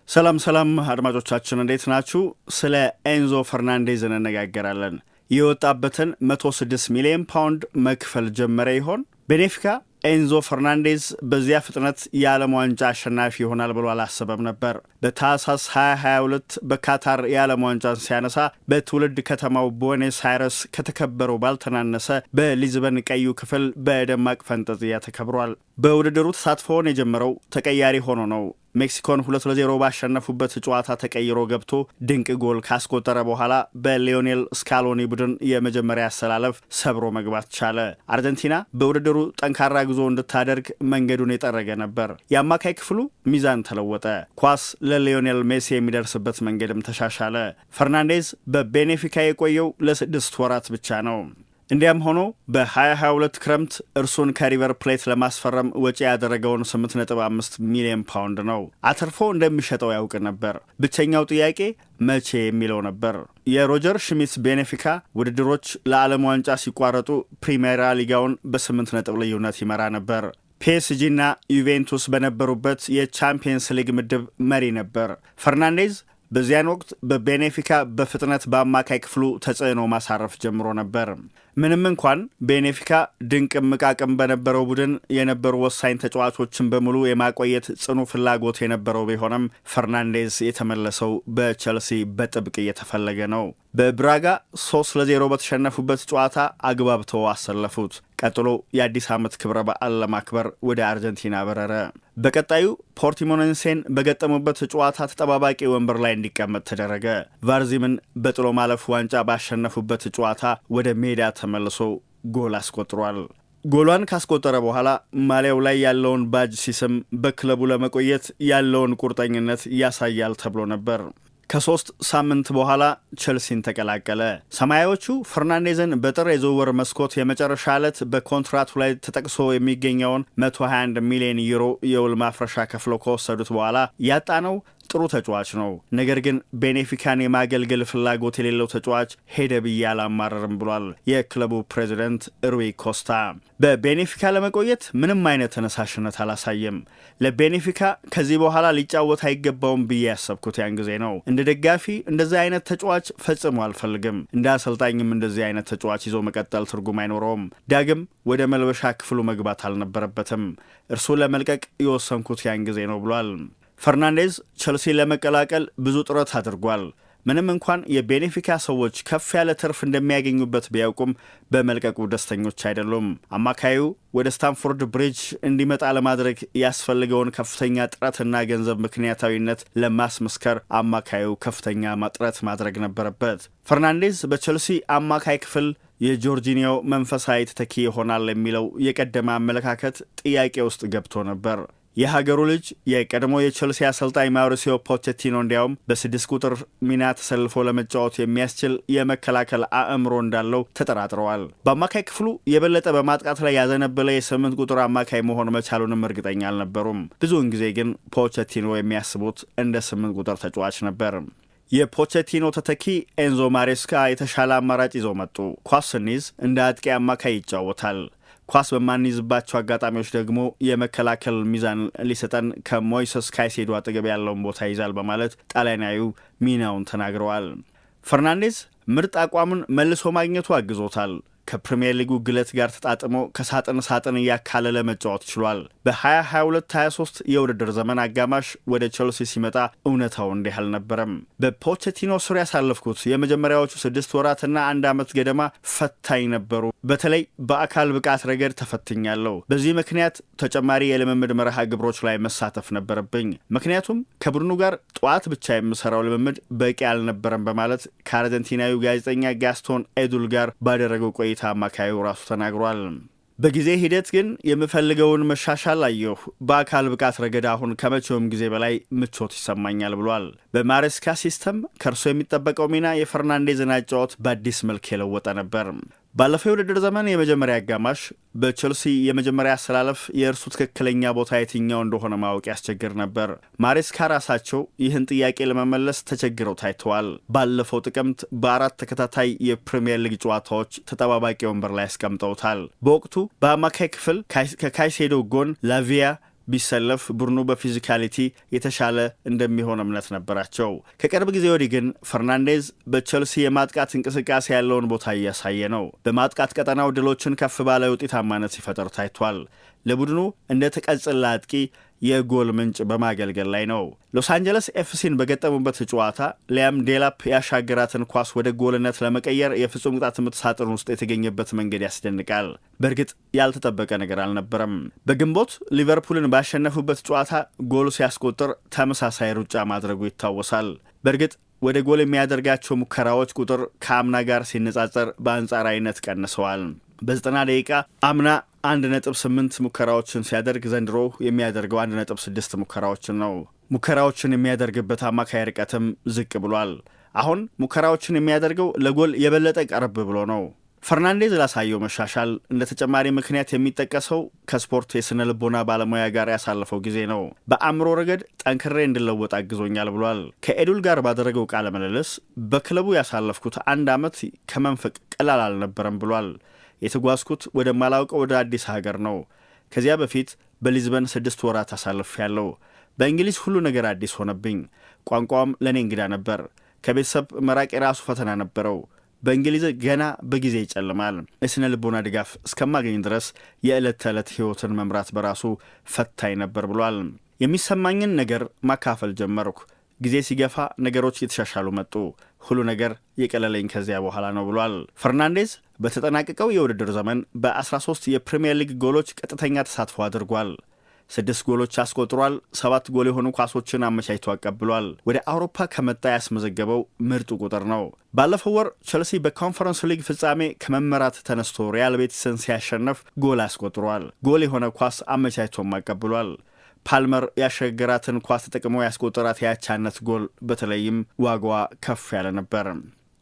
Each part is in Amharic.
ሰላም አድማጮቻችን እንዴት ናችሁ? ስለ ኤንዞ ፈርናንዴዝ እንነጋገራለን። የወጣበትን 106 ሚሊዮን ፓውንድ መክፈል ጀመረ ይሆን? ቤኔፊካ ኤንዞ ፈርናንዴዝ በዚያ ፍጥነት የዓለም ዋንጫ አሸናፊ ይሆናል ብሎ አላሰበም ነበር። በታህሳስ 2022 በካታር የዓለም ዋንጫን ሲያነሳ በትውልድ ከተማው ቦኔስ አይረስ ከተከበረው ባልተናነሰ በሊዝበን ቀዩ ክፍል በደማቅ ፈንጠዝያ ተከብሯል። በውድድሩ ተሳትፎውን የጀመረው ተቀያሪ ሆኖ ነው። ሜክሲኮን 2-0 ባሸነፉበት ጨዋታ ተቀይሮ ገብቶ ድንቅ ጎል ካስቆጠረ በኋላ በሊዮኔል ስካሎኒ ቡድን የመጀመሪያ አሰላለፍ ሰብሮ መግባት ቻለ። አርጀንቲና በውድድሩ ጠንካራ ጉዞ እንድታደርግ መንገዱን የጠረገ ነበር። የአማካይ ክፍሉ ሚዛን ተለወጠ። ኳስ ለሊዮኔል ሜሲ የሚደርስበት መንገድም ተሻሻለ። ፈርናንዴዝ በቤኔፊካ የቆየው ለ6 ወራት ብቻ ነው። እንዲያም ሆኖ በ2022 ክረምት እርሱን ከሪቨር ፕሌት ለማስፈረም ወጪ ያደረገውን 8.5 ሚሊዮን ፓውንድ ነው። አትርፎ እንደሚሸጠው ያውቅ ነበር። ብቸኛው ጥያቄ መቼ የሚለው ነበር። የሮጀር ሽሚት ቤኔፊካ ውድድሮች ለዓለም ዋንጫ ሲቋረጡ ፕሪሜራ ሊጋውን በ8 ነጥብ ልዩነት ይመራ ነበር። ፒኤስጂና ዩቬንቱስ በነበሩበት የቻምፒየንስ ሊግ ምድብ መሪ ነበር። ፈርናንዴዝ በዚያን ወቅት በቤኔፊካ በፍጥነት በአማካይ ክፍሉ ተጽዕኖ ማሳረፍ ጀምሮ ነበር። ምንም እንኳን ቤኔፊካ ድንቅ ምቃቅም በነበረው ቡድን የነበሩ ወሳኝ ተጫዋቾችን በሙሉ የማቆየት ጽኑ ፍላጎት የነበረው ቢሆንም ፈርናንዴዝ የተመለሰው በቸልሲ በጥብቅ እየተፈለገ ነው። በብራጋ 3-0 በተሸነፉበት ጨዋታ አግባብተው አሰለፉት። ቀጥሎ የአዲስ ዓመት ክብረ በዓል ለማክበር ወደ አርጀንቲና በረረ። በቀጣዩ ፖርቲሞኔንሴን በገጠሙበት ጨዋታ ተጠባባቂ ወንበር ላይ እንዲቀመጥ ተደረገ። ቫርዚምን በጥሎ ማለፍ ዋንጫ ባሸነፉበት ጨዋታ ወደ ሜዳ ተመልሶ ጎል አስቆጥሯል። ጎሏን ካስቆጠረ በኋላ ማሊያው ላይ ያለውን ባጅ ሲስም በክለቡ ለመቆየት ያለውን ቁርጠኝነት ያሳያል ተብሎ ነበር። ከ3 ሳምንት በኋላ ቸልሲን ተቀላቀለ። ሰማያዎቹ ፈርናንዴዝን በጥር የዝውውር መስኮት የመጨረሻ ዕለት በኮንትራቱ ላይ ተጠቅሶ የሚገኘውን 121 ሚሊዮን ዩሮ የውል ማፍረሻ ከፍለው ከወሰዱት በኋላ ያጣነው ጥሩ ተጫዋች ነው፣ ነገር ግን ቤኔፊካን የማገልገል ፍላጎት የሌለው ተጫዋች ሄደ ብዬ አላማረርም ብሏል የክለቡ ፕሬዚደንት ሩይ ኮስታ። በቤኔፊካ ለመቆየት ምንም አይነት ተነሳሽነት አላሳየም። ለቤኔፊካ ከዚህ በኋላ ሊጫወት አይገባውም ብዬ ያሰብኩት ያን ጊዜ ነው። እንደ ደጋፊ እንደዚህ አይነት ተጫዋች ፈጽሞ አልፈልግም። እንደ አሰልጣኝም እንደዚህ አይነት ተጫዋች ይዞ መቀጠል ትርጉም አይኖረውም። ዳግም ወደ መልበሻ ክፍሉ መግባት አልነበረበትም። እርሱ ለመልቀቅ የወሰንኩት ያን ጊዜ ነው ብሏል። ፈርናንዴዝ ቸልሲ ለመቀላቀል ብዙ ጥረት አድርጓል። ምንም እንኳን የቤኔፊካ ሰዎች ከፍ ያለ ትርፍ እንደሚያገኙበት ቢያውቁም በመልቀቁ ደስተኞች አይደሉም። አማካዩ ወደ ስታንፎርድ ብሪጅ እንዲመጣ ለማድረግ ያስፈልገውን ከፍተኛ ጥረትና ገንዘብ ምክንያታዊነት ለማስመስከር አማካዩ ከፍተኛ ጥረት ማድረግ ነበረበት። ፈርናንዴዝ በቸልሲ አማካይ ክፍል የጆርጂኒዮ መንፈሳዊ ተተኪ ይሆናል የሚለው የቀደመ አመለካከት ጥያቄ ውስጥ ገብቶ ነበር። የሀገሩ ልጅ የቀድሞ የቸልሲ አሰልጣኝ ማውሪሲዮ ፖቼቲኖ እንዲያውም በ6 ቁጥር ሚና ተሰልፎ ለመጫወት የሚያስችል የመከላከል አእምሮ እንዳለው ተጠራጥረዋል። በአማካይ ክፍሉ የበለጠ በማጥቃት ላይ ያዘነበለ የ8 ቁጥር አማካይ መሆን መቻሉንም እርግጠኛ አልነበሩም። ብዙውን ጊዜ ግን ፖቼቲኖ የሚያስቡት እንደ 8 ቁጥር ተጫዋች ነበር። የፖቼቲኖ ተተኪ ኤንዞ ማሬስካ የተሻለ አማራጭ ይዘው መጡ። ኳስ ስንይዝ እንደ አጥቂ አማካይ ይጫወታል፣ ኳስ በማንይዝባቸው አጋጣሚዎች ደግሞ የመከላከል ሚዛን ሊሰጠን ከሞይሰስ ካይሴዶ አጠገብ ያለውን ቦታ ይዛል በማለት ጣሊያናዊው ሚናውን ተናግረዋል። ፈርናንዴዝ ምርጥ አቋሙን መልሶ ማግኘቱ አግዞታል። ከፕሪሚየር ሊጉ ግለት ጋር ተጣጥሞ ከሳጥን እያካለለ መጫወት ችሏል። በ2022-23 የውድድር ዘመን አጋማሽ ወደ ቸልሲ ሲመጣ እውነታው እንዲህ አልነበረም። በፖቼቲኖ ስር ያሳለፍኩት የመጀመሪያዎቹ 6 ወራትና 1 ዓመት ገደማ ፈታኝ ነበሩ። በተለይ በአካል ብቃት ረገድ ተፈትኛለሁ። በዚህ ምክንያት ተጨማሪ የልምምድ መርሃ ግብሮች ላይ መሳተፍ ነበረብኝ። ምክንያቱም ከቡድኑ ጋር ጠዋት ብቻ የምሰራው ልምምድ በቂ አልነበረም በማለት ከአርጀንቲናዊ ጋዜጠኛ ጋስቶን ኤዱል ጋር ባደረገው ቆይታ አማካዩ ራሱ ተናግሯል። በጊዜ ሂደት ግን የምፈልገውን መሻሻል አየሁ። በአካል ብቃት ረገድ አሁን ከመቼውም ጊዜ በላይ ምቾት ይሰማኛል ብሏል። በማሬስካ ሲስተም ከእርሶ የሚጠበቀው ሚና የፈርናንዴዝን አጨዋወት በአዲስ መልክ የለወጠ ነበር። ባለፈው የውድድር ዘመን የመጀመሪያ አጋማሽ በቸልሲ የመጀመሪያ አሰላለፍ የእርሱ ትክክለኛ ቦታ የትኛው እንደሆነ ማወቅ ያስቸግር ነበር። ማሬስካ ራሳቸው ይህን ጥያቄ ለመመለስ ተቸግረው ታይተዋል። ባለፈው ጥቅምት በ4 ተከታታይ የፕሪሚየር ሊግ ጨዋታዎች ተጠባባቂ ወንበር ላይ ያስቀምጠውታል። በወቅቱ በአማካይ ክፍል ከካይሴዶ ጎን ላቪያ ቢሰለፍ ቡድኑ በፊዚካሊቲ የተሻለ እንደሚሆን እምነት ነበራቸው። ከቅርብ ጊዜ ወዲህ ግን ፈርናንዴዝ በቼልሲ የማጥቃት እንቅስቃሴ ያለውን ቦታ እያሳየ ነው። በማጥቃት ቀጠናው ድሎችን ከፍ ባለ ውጤታማነት ሲፈጠር ታይቷል። ለቡድኑ እንደ ተቀጽላ አጥቂ የጎል ምንጭ በማገልገል ላይ ነው። ሎስ አንጀለስ ኤፍሲን በገጠሙበት ጨዋታ ሊያም ዴላፕ ያሻገራትን ኳስ ወደ ጎልነት ለመቀየር የፍጹም ቅጣት ምት ሳጥን ውስጥ የተገኘበት መንገድ ያስደንቃል። በእርግጥ ያልተጠበቀ ነገር አልነበረም። በግንቦት ሊቨርፑልን ባሸነፉበት ጨዋታ ጎል ሲያስቆጥር ተመሳሳይ ሩጫ ማድረጉ ይታወሳል። በእርግጥ ወደ ጎል የሚያደርጋቸው ሙከራዎች ቁጥር ከአምና ጋር ሲነጻጸር በአንጻራዊነት ቀንሰዋል። በ90 ደቂቃ አምና 1.8 ሙከራዎችን ሲያደርግ ዘንድሮ የሚያደርገው 1.6 ሙከራዎችን ነው። ሙከራዎችን የሚያደርግበት አማካይ ርቀትም ዝቅ ብሏል። አሁን ሙከራዎችን የሚያደርገው ለጎል የበለጠ ቀረብ ብሎ ነው። ፈርናንዴዝ ላሳየው መሻሻል እንደ ተጨማሪ ምክንያት የሚጠቀሰው ከስፖርት የስነ ልቦና ባለሙያ ጋር ያሳለፈው ጊዜ ነው። በአእምሮ ረገድ ጠንክሬ እንድለወጥ አግዞኛል ብሏል። ከኤዱል ጋር ባደረገው ቃለ ምልልስ በክለቡ ያሳለፍኩት 1 ዓመት ከመንፈቅ ቀላል አልነበረም ብሏል። የተጓዝኩት ወደማላውቀው ወደ አዲስ ሀገር ነው። ከዚያ በፊት በሊዝበን 6 ወራት አሳልፍ ያለው። በእንግሊዝ ሁሉ ነገር አዲስ ሆነብኝ። ቋንቋውም ለእኔ እንግዳ ነበር። ከቤተሰብ መራቅ የራሱ ፈተና ነበረው። በእንግሊዝ ገና በጊዜ ይጨልማል። የስነ ልቦና ድጋፍ እስከማገኝ ድረስ የዕለት ተዕለት ሕይወትን መምራት በራሱ ፈታኝ ነበር ብሏል። የሚሰማኝን ነገር ማካፈል ጀመርኩ። ጊዜ ሲገፋ ነገሮች እየተሻሻሉ መጡ። ሁሉ ነገር የቀለለኝ ከዚያ በኋላ ነው ብሏል። ፈርናንዴዝ በተጠናቀቀው የውድድር ዘመን በ13 የፕሪሚየር ሊግ ጎሎች ቀጥተኛ ተሳትፎ አድርጓል። 6 ጎሎች አስቆጥሯል። 7 ጎል የሆኑ ኳሶችን አመቻችቶ አቀብሏል። ወደ አውሮፓ ከመጣ ያስመዘገበው ምርጡ ቁጥር ነው። ባለፈው ወር ቼልሲ በኮንፈረንስ ሊግ ፍጻሜ ከመመራት ተነስቶ ሪያል ቤቲስን ሲያሸነፍ ጎል አስቆጥሯል። ጎል የሆነ ኳስ አመቻችቶም አቀብሏል። ፓልመር ያሸገራትን ኳስ ተጠቅሞ ያስቆጠራት የአቻነት ጎል በተለይም ዋጋዋ ከፍ ያለ ነበር።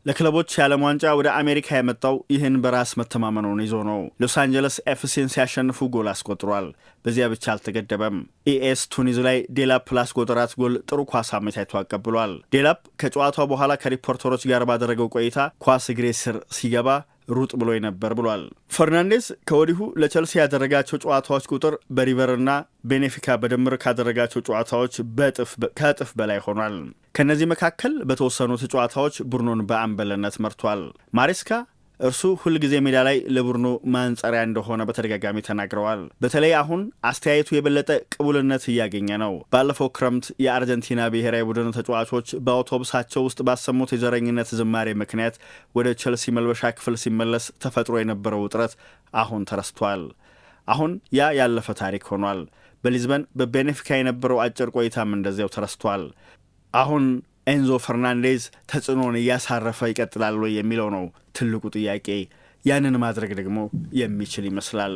ለክለቦች የዓለም ዋንጫ ወደ አሜሪካ የመጣው ይህን በራስ መተማመኑን ይዞ ነው። ሎስ አንጀለስ ኤፍሲን ሲያሸንፉ ጎል አስቆጥሯል። በዚያ ብቻ አልተገደበም። ኢኤስ ቱኒዝ ላይ ዴላፕ ላስቆጠራት ጎል ጥሩ ኳስ አመቻችቶ አቀብሏል። ዴላፕ ከጨዋታው በኋላ ከሪፖርተሮች ጋር ባደረገው ቆይታ ኳስ እግሬ ስር ሲገባ ሩጥ ብሎ ነበር ብሏል። ፈርናንዴዝ ከወዲሁ ለቼልሲ ያደረጋቸው ጨዋታዎች ቁጥር በሪቨርና ቤኔፊካ በድምር ካደረጋቸው ጨዋታዎች ከእጥፍ በላይ ሆኗል። ከእነዚህ መካከል በተወሰኑት ጨዋታዎች ቡድኑን በአምበልነት መርቷል። ማሬስካ እርሱ ሁልጊዜ ሜዳ ላይ ለቡድኑ ማንጸሪያ እንደሆነ በተደጋጋሚ ተናግረዋል። በተለይ አሁን አስተያየቱ የበለጠ ቅቡልነት እያገኘ ነው። ባለፈው ክረምት የአርጀንቲና ብሔራዊ ቡድን ተጫዋቾች በአውቶቡሳቸው ውስጥ ባሰሙት የዘረኝነት ዝማሬ ምክንያት ወደ ቼልሲ መልበሻ ክፍል ሲመለስ ተፈጥሮ የነበረው ውጥረት አሁን ተረስቷል። አሁን ያ ያለፈ ታሪክ ሆኗል። በሊዝበን በቤኔፊካ የነበረው አጭር ቆይታም እንደዚያው ተረስቷል። አሁን ኤንዞ ፈርናንዴዝ ተጽዕኖን እያሳረፈ ይቀጥላል ወይ የሚለው ነው ትልቁ ጥያቄ። ያንን ማድረግ ደግሞ የሚችል ይመስላል።